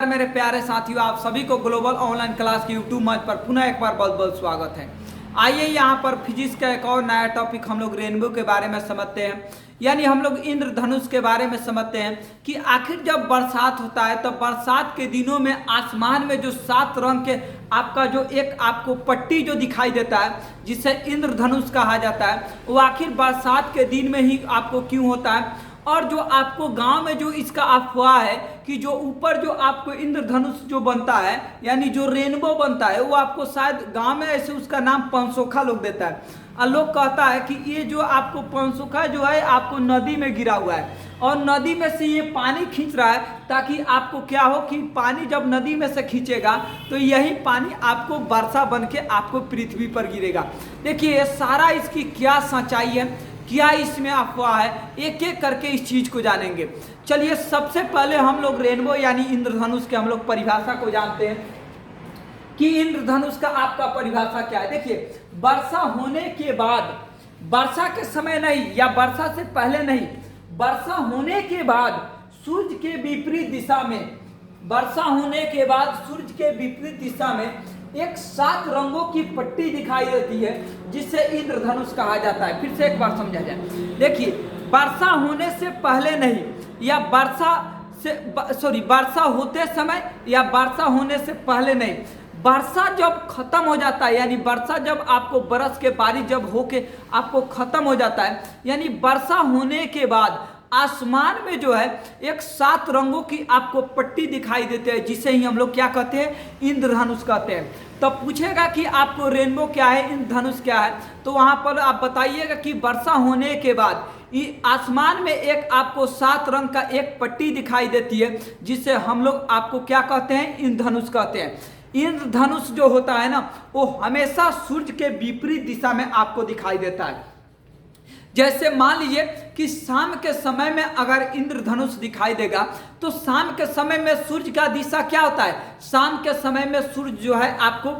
मेरे प्यारे साथियों, आप सभी को ग्लोबल ऑनलाइन क्लास की यूट्यूब मंच पर पुनः एक बार बहुत बहुत स्वागत है। आइए यहाँ पर फिजिक्स का एक और नया टॉपिक हम लोग रेनबो के बारे में समझते हैं, यानी हम लोग इंद्रधनुष के बारे में समझते हैं कि आखिर जब बरसात होता है तो बरसात के दिनों में आसमान में जो 7 रंग के आपका जो एक आपको पट्टी जो दिखाई देता है जिसे इंद्रधनुष कहा जाता है, वो आखिर बरसात के दिन में ही आपको क्यों होता है। और जो आपको गांव में जो इसका अफवाह है कि जो ऊपर जो आपको इंद्रधनुष जो बनता है यानी जो रेनबो बनता है, वो आपको शायद गांव में ऐसे उसका नाम पंसोखा लोग देता है। और लोग कहता है कि ये जो आपको पंसोखा जो है आपको नदी में गिरा हुआ है और नदी में से ये पानी खींच रहा है, ताकि आपको क्या हो कि पानी जब नदी में से खींचेगा तो यही पानी आपको वर्षा बन के आपको पृथ्वी पर गिरेगा। देखिए सारा इसकी क्या सच्चाई है, क्या इसमें अफवाह है, एक एक करके इस चीज को जानेंगे। चलिए सबसे पहले हम लोग रेनबो यानी इंद्रधनुष के हम लोग परिभाषा को जानते हैं कि इंद्रधनुष का आपका परिभाषा क्या है। देखिए वर्षा होने के बाद, वर्षा के समय नहीं या वर्षा से पहले नहीं, वर्षा होने के बाद सूर्य के विपरीत दिशा में, वर्षा होने के बाद सूर्य के विपरीत दिशा में एक 7 रंगों की पट्टी दिखाई देती है जिसे इंद्रधनुष कहा जाता है। फिर से एक बार समझा जाए। देखिए वर्षा होने से पहले नहीं या वर्षा होते समय या वर्षा होने से पहले नहीं, वर्षा जब खत्म हो जाता है यानी वर्षा जब आपको बरस के बारिश जब होके आपको खत्म हो जाता है, यानी वर्षा होने के बाद आसमान में जो है एक 7 रंगों की आपको पट्टी दिखाई देते हैं जिसे ही हम लोग क्या कहते हैं, इंद्रधनुष कहते हैं। तो पूछेगा कि आपको रेनबो क्या है, इंद्रधनुष क्या है, तो वहां पर आप बताइएगा कि वर्षा होने के बाद आसमान में एक आपको 7 रंग का एक पट्टी दिखाई देती है जिसे हम लोग आपको क्या कहते हैं, इंद्रधनुष कहते हैं। इंद्रधनुष जो होता है ना, वो हमेशा सूर्य के विपरीत दिशा में आपको दिखाई देता है। जैसे मान लीजिए कि शाम के समय में अगर इंद्रधनुष दिखाई देगा तो शाम के समय में सूर्य का दिशा क्या होता है, शाम के समय में सूर्य जो है आपको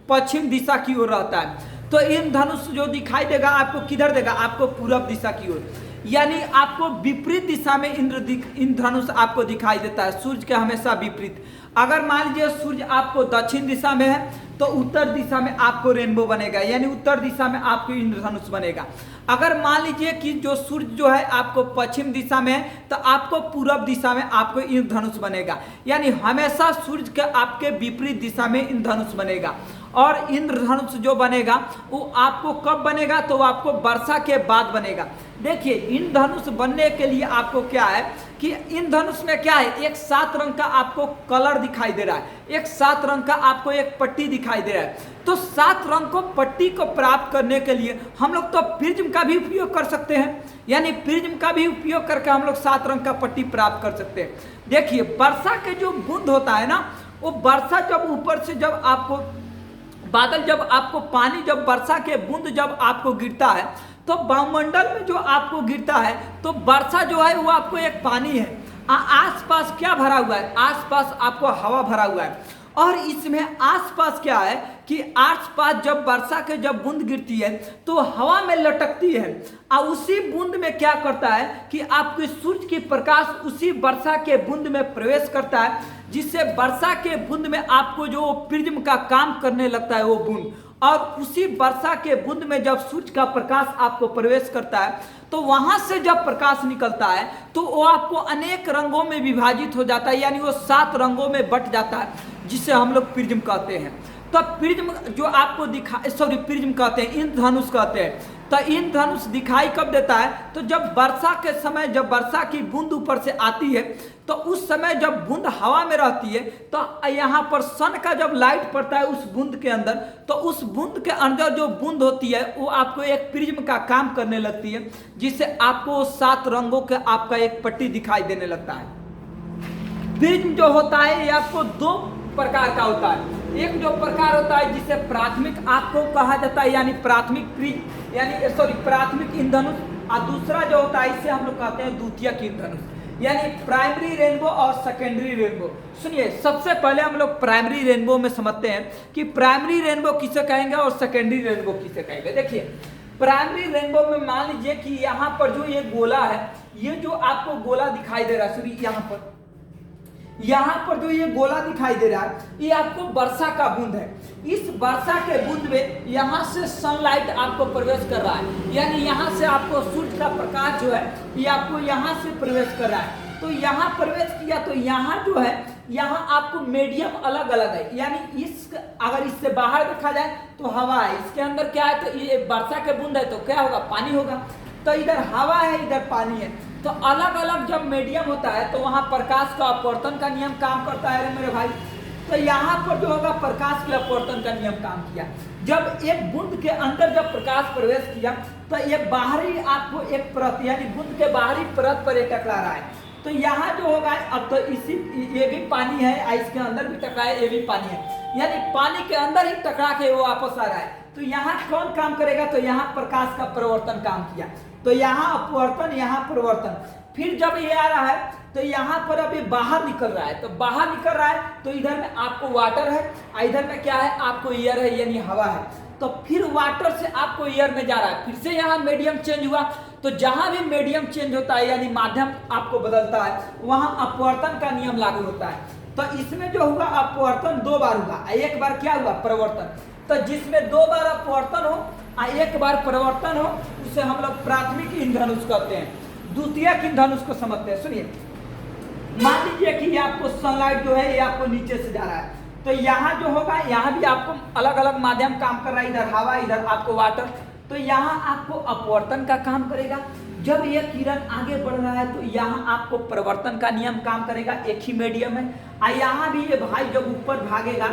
पश्चिम दिशा की ओर रहता है। तो इंद्रधनुष जो दिखाई देगा आपको किधर देगा, आपको पूरब दिशा की ओर, यानी आपको विपरीत दिशा में इंद्रधनुष आपको दिखाई देता है, सूर्य के हमेशा विपरीत। अगर मान लीजिए सूर्य आपको दक्षिण दिशा में है तो उत्तर दिशा में आपको रेनबो बनेगा, यानी उत्तर दिशा में आपको इंद्रधनुष बनेगा। अगर मान लीजिए कि जो सूर्य जो है आपको पश्चिम दिशा में है तो आपको पूरब दिशा में आपको इंद्रधनुष बनेगा, यानी हमेशा सूर्य के आपके विपरीत दिशा में इंद्रधनुष बनेगा। और इंद्रधनुष जो बनेगा वो आपको कब बनेगा, तो आपको वर्षा के बाद बनेगा। देखिए इंद्रधनुष बनने के लिए आपको क्या है कि इंद्रधनुष में क्या है, एक 7 रंग का आपको कलर दिखाई दे रहा है, एक 7 रंग का आपको एक पट्टी दिखाई दे रहा है। तो 7 रंग को पट्टी को प्राप्त करने के लिए हम लोग तो प्रिज्म का भी उपयोग कर सकते हैं, यानी प्रिज्म का भी उपयोग करके हम लोग 7 रंग का पट्टी प्राप्त कर सकते हैं। देखिए वर्षा के जो बूंद होता है ना, वो वर्षा जब ऊपर से जब आपको बादल जब आपको पानी जब वर्षा के बूंद जब आपको गिरता है तो वायुमंडल में जो आपको गिरता है तो वर्षा जो है वो आपको एक पानी है, आसपास क्या भरा हुआ है, आसपास आपको हवा भरा हुआ है। और इसमें आसपास क्या है कि आसपास जब वर्षा के जब बूंद गिरती है तो हवा में लटकती है और उसी बूंद में क्या करता है कि आपके सूर्य की प्रकाश उसी वर्षा के बूंद में प्रवेश करता है, जिससे वर्षा के बूंद में आपको जो प्रिज्म का काम करने लगता है वो बूंद। और उसी वर्षा के बूंद में जब सूर्य का प्रकाश आपको प्रवेश करता है तो वहां से जब प्रकाश निकलता है तो वो आपको अनेक रंगों में विभाजित हो जाता है, यानी वो 7 रंगों में बट जाता है जिसे हम लोग प्रिज्म कहते हैं। तो प्रिज्म जो आपको प्रिज्म कहते हैं, इंद्रधनुष कहते हैं। तो इंद्रधनुष दिखाई कब देता है, तो जब वर्षा के समय जब वर्षा की बूंद ऊपर से आती है तो उस समय जब बूंद हवा में रहती है तो यहाँ पर सन का जब लाइट पड़ता है उस बूंद के अंदर, तो उस बूंद के अंदर जो बूंद होती है वो आपको एक प्रिज्म का काम करने लगती है, जिससे आपको 7 रंगों के आपका एक पट्टी दिखाई देने लगता है। प्रिज्म जो होता है ये आपको 2 प्रकार का होता है। एक जो प्रकार होता है जिसे प्राथमिक आपको कहा जाता है, यानी प्राथमिक प्रिज्म यानी प्राथमिक इंद्रधनुष, और दूसरा जो होता है इसे हम लोग कहते हैं द्वितीयक इंद्रधनुष, यानी प्राइमरी रेनबो और सेकेंडरी रेनबो। सुनिए सबसे पहले हम लोग प्राइमरी रेनबो में समझते हैं कि प्राइमरी रेनबो किसे कहेंगे और सेकेंडरी रेनबो किसे कहेंगे। देखिए प्राइमरी रेनबो में मान लीजिए कि यहाँ पर जो ये गोला है, ये जो आपको गोला दिखाई दे रहा है, यहाँ पर यहाँ पर जो ये गोला दिखाई दे रहा है ये आपको वर्षा का बूंद है। इस वर्षा के बूंद में यहाँ से सनलाइट आपको प्रवेश कर रहा है, यानी यहाँ से आपको सूर्य का प्रकाश जो है ये आपको यहाँ से प्रवेश कर रहा है। तो यहाँ प्रवेश किया तो यहाँ जो है यहाँ आपको मीडियम अलग अलग है, यानी इस अगर इससे बाहर देखा जाए तो हवा है, इसके अंदर क्या है तो ये वर्षा के बूंद है तो क्या होगा, पानी होगा। तो इधर हवा है इधर पानी है, तो अलग अलग जब मीडियम होता है तो वहां प्रकाश का अपवर्तन का नियम काम करता है मेरे भाई। तो यहाँ पर जो होगा प्रकाश के अपवर्तन का नियम काम किया। जब एक बूंद के अंदर जब प्रकाश प्रवेश किया तो ये बाहरी आपको एक परत यानी बूंद के बाहरी परत पर ये टकरा रहा है। तो यहाँ जो होगा अब तो इसी ये भी पानी है, इसके अंदर भी टकरा है, ये भी पानी है, यानी पानी के अंदर ही टकरा के वो वापस आ रहा है। तो यहाँ कौन काम करेगा, तो यहाँ प्रकाश का परिवर्तन काम किया। तो यहाँ अपवर्तन यहाँ परिवर्तन। फिर जब ये आ रहा है तो यहाँ पर अभी बाहर निकल रहा है, तो बाहर निकल रहा है तो इधर में आपको वाटर है, इधर में क्या है आपको एयर है यानी हवा है। तो फिर वाटर से आपको एयर में जा रहा है, फिर से यहाँ मीडियम चेंज हुआ। तो जहां भी मीडियम चेंज होता है यानी माध्यम आपको बदलता है वहां अपवर्तन का नियम लागू होता है। तो इसमें जो हुआ अपवर्तन 2 बार हुआ, एक बार क्या हुआ परिवर्तन। तो जिसमें 2 बार अपवर्तन हो और 1 बार परिवर्तन हो उसे हम लोग प्राथमिक इंधनुष कहते हैं। द्वितीयक इंधनुष को समझते हैं। सुनिए, मान लीजिए कि ये आपको सनलाइट जो है ये आपको नीचे से जा रहा है, तो यहाँ जो होगा यहाँ भी आपको अलग अलग माध्यम काम कर रहा है, इधर हवा इधर आपको वाटर। तो यहाँ आपको अपवर्तन का काम करेगा। जब यह किरण आगे बढ़ रहा है तो यहाँ आपको परिवर्तन का नियम काम करेगा, एक ही मीडियम है। और यहाँ भी ये भाई जब ऊपर भागेगा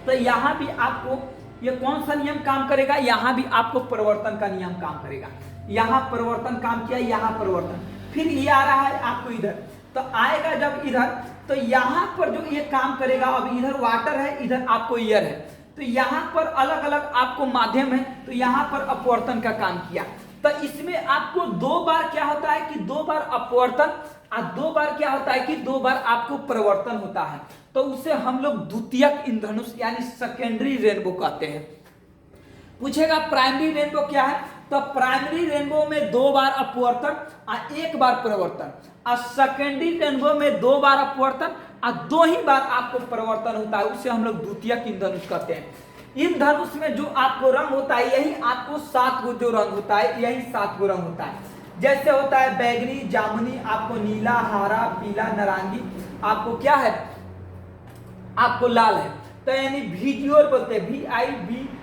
तो यहाँ भी आपको ये कौन सा नियम काम करेगा, यहाँ भी आपको परिवर्तन का नियम काम करेगा। यहाँ परिवर्तन काम किया, यहाँ परिवर्तन, फिर ये आ रहा है आपको इधर, तो आएगा जब इधर तो यहाँ पर जो ये काम करेगा। अब इधर वाटर है इधर आपको एयर है, तो यहाँ पर अलग अलग आपको माध्यम है, तो यहाँ पर अपवर्तन का काम किया। तो इसमें आपको 2 बार क्या होता है कि 2 बार अपवर्तन और 2 बार क्या होता है कि 2 बार आपको परिवर्तन होता है। तो उसे हम लोग द्वितीयक इंद्रधनुष यानी सेकेंडरी रेनबो कहते हैं। पूछेगा प्राइमरी रेनबो क्या है, तो प्राइमरी रेनबो में 2 बार अपवर्तन और 1 बार परिवर्तन, और सेकेंडरी रेनबो में 2 बार अपवर्तन और 2 ही बार आपको परिवर्तन होता है, उसे हम लोग द्वितीयक इंद्रधनुष कहते हैं। इंद्रधनुष में जो आपको रंग होता है यही आपको 7 गो जो रंग होता है यही 7 गो रंग होता है। जैसे होता है बैगनी, जामुनी, आपको नीला, हरा, पीला, नारंगी, आपको क्या है आपको लाल है। तो यानी भिग्योर बोलते हैं, VIGYOR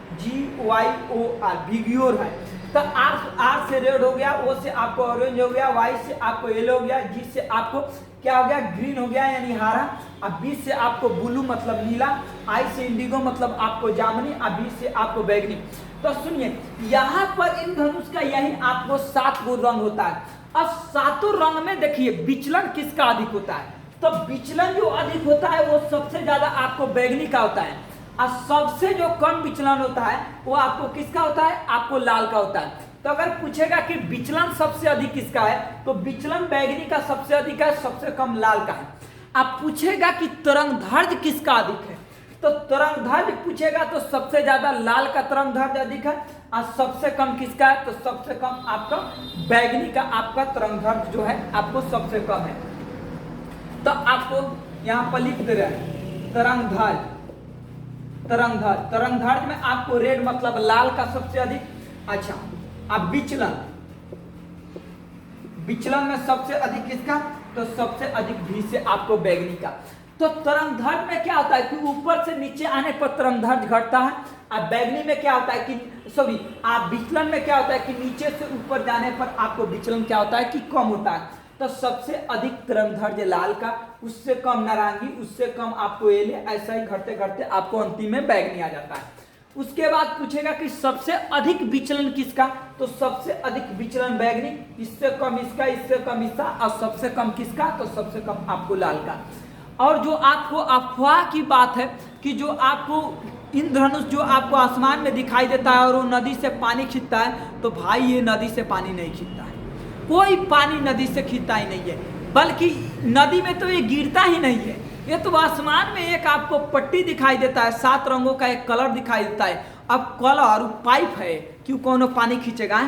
भिग्योर है। तो आर से रेड हो गया, ओ से आपको ऑरेंज हो गया, वाई से आपको येलो हो गया, जी से आपको क्या हो गया ग्रीन हो गया यानी हरा, अब बी से आपको ब्लू मतलब नीला, आई से इंडिगो मतलब आपको जामुनी, और बी से आपको बैगनी। तो सुनिए यहाँ पर इंद्रधनुष का यही आपको 7 गो रंग होता है। अब 7 रंग में देखिए विचलन किसका अधिक होता है, तो विचलन जो अधिक होता है वो सबसे ज्यादा आपको बैगनी का होता है, और सबसे जो कम विचलन होता है वो आपको किसका होता है आपको लाल का होता है। तो अगर पूछेगा कि विचलन सबसे अधिक किसका है, तो विचलन बैगनी का सबसे अधिक है, सबसे कम लाल का है। अब पूछेगा कि तरंगदैर्घ्य किसका अधिक है, तो तरंगदैर्घ्य पूछेगा तो सबसे ज्यादा लाल का तरंगदैर्घ्य अधिक है, और सबसे कम किसका है, तो सबसे कम आपका बैगनी का आपका तरंगदैर्घ्य जो है आपको सबसे कम है। तो आपको यहाँ पर लिख दे रहे हैं तरंगदैर्घ्य, तरंगदैर्घ्य में आपको रेड मतलब लाल का सबसे अधिक। अच्छा, अब विचलन में सबसे अधिक किसका, तो सबसे अधिक भी से आपको बैगनी का। तो तरंगदैर्घ्य में क्या होता है कि ऊपर से नीचे आने पर तरंगदैर्घ्य घटता है, और बैगनी में क्या होता है कि सॉरी आप विचलन में क्या होता है कि नीचे से ऊपर जाने पर आपको विचलन क्या होता है कि कम होता है। तो सबसे अधिक तरंगदैर्घ्य लाल का, उससे कम नारंगी, उससे कम आपको येलो, ऐसा ही घटते घटते आपको अंतिम में बैगनी आ जाता है। उसके बाद पूछेगा कि सबसे अधिक विचलन किसका, तो सबसे अधिक विचलन बैगनी, इससे कम इसका, इससे कम इसका, और सबसे कम किसका, तो सबसे कम आपको लाल का। और जो आपको अफवाह की बात है कि जो आपको इंद्रधनुष जो आपको आसमान में दिखाई देता है और वो नदी से पानी खींचता है, तो भाई ये नदी से पानी नहीं खींचता है, कोई पानी नदी से खींचता ही नहीं है, बल्कि नदी में तो ये गिरता ही नहीं है। ये तो आसमान में एक आपको पट्टी दिखाई देता है, 7 रंगों का एक कलर दिखाई देता है। अब कलर पाइप है, क्यों कौन पानी खींचेगा,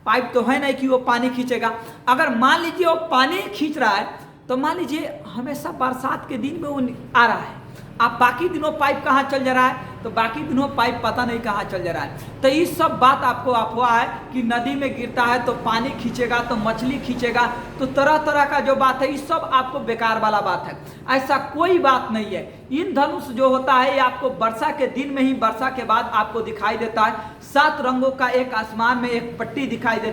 पाइप तो है नहीं कि वो पानी खींचेगा। अगर मान लीजिए वो पानी खींच रहा है तो मान लीजिए हमेशा बरसात के दिन में वो आ रहा है, आप बाकी दिनों पाइप कहाँ चल जा रहा है, तो बाकी दिनों पाइप पता नहीं कहाँ चल जा रहा है। तो ये सब बात आपको अफवाह है कि नदी में गिरता है तो पानी खींचेगा तो मछली खींचेगा, तो तरह तरह का जो बात है ये सब आपको बेकार वाला बात है। ऐसा कोई बात नहीं है। इंद्रधनुष जो होता है ये आपको वर्षा के दिन में ही, वर्षा के बाद आपको दिखाई देता है। 7 रंगों का एक आसमान में एक पट्टी दिखाई देता है।